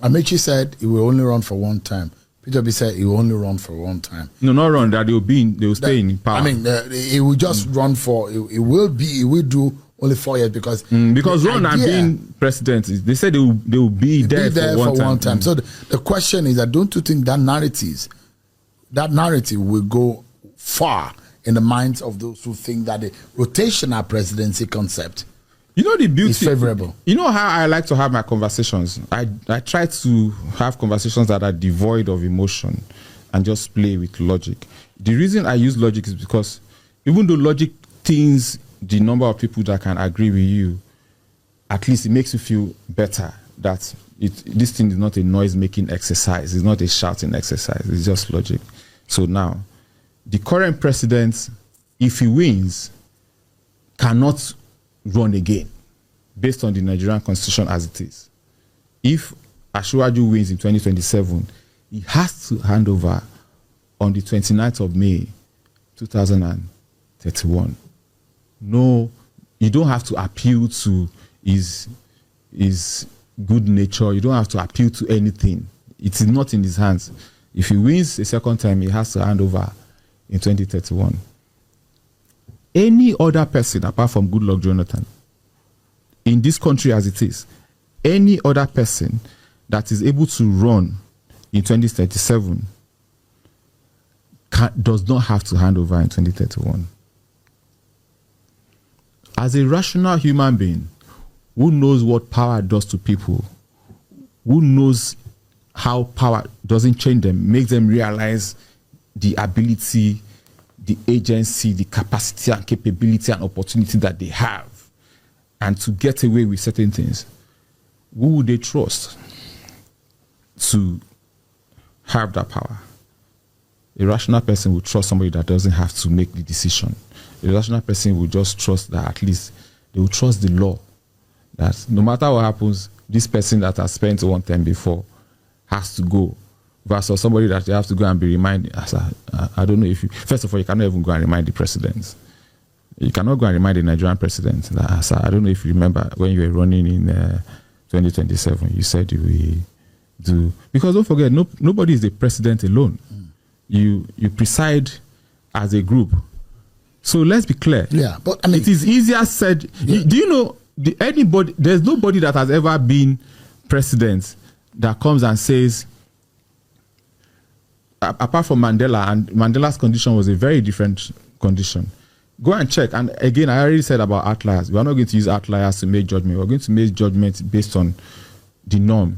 Amechi said he will only run for one time. Peter Obi said he will only run for one time. No, not run. That they will stay in power. I mean, he will just run for. He will do only 4 years because Ron and being president, they said they will be there for one time. So the question is that don't you think that narrative will go far in the minds of those who think that the rotational presidency concept the beauty is favorable? You know how I like to have my conversations? I try to have conversations that are devoid of emotion and just play with logic. The reason I use logic is because even though logic things the number of people that can agree with you, at least it makes you feel better that this thing is not a noise-making exercise. It's not a shouting exercise. It's just logic. So now, the current president, if he wins, cannot run again based on the Nigerian constitution as it is. If Asiwaju wins in 2027, he has to hand over on the 29th of May, 2031. No, you don't have to appeal to his good nature. You don't have to appeal to anything. It is not in his hands. If he wins a second time, he has to hand over in 2031. Any other person apart from Goodluck Jonathan in this country as it is, any other person that is able to run in 2037 does not have to hand over in 2031. As a rational human being who knows what power does to people, who knows how power doesn't change them, makes them realize the ability, the agency, the capacity and capability and opportunity that they have, and to get away with certain things, who would they trust to have that power? A rational person would trust somebody that doesn't have to make the decision. A rational person will just trust that at least they will trust the law. That no matter what happens, this person that has spent one time before has to go. Versus somebody that they have to go and be reminded. I don't know if you, first of all, you cannot even go and remind the president. You cannot go and remind the Nigerian president. That, I don't know if you remember when you were running in 2027, you said you will do. Because don't forget, nobody is the president alone. You preside as a group. So let's be clear. Yeah, but I mean, it is easier said. Yeah. Do you know there's nobody that has ever been president that comes and says, apart from Mandela, and Mandela's condition was a very different condition. Go and check. And again, I already said about outliers. We are not going to use outliers to make judgment. We're going to make judgment based on the norm.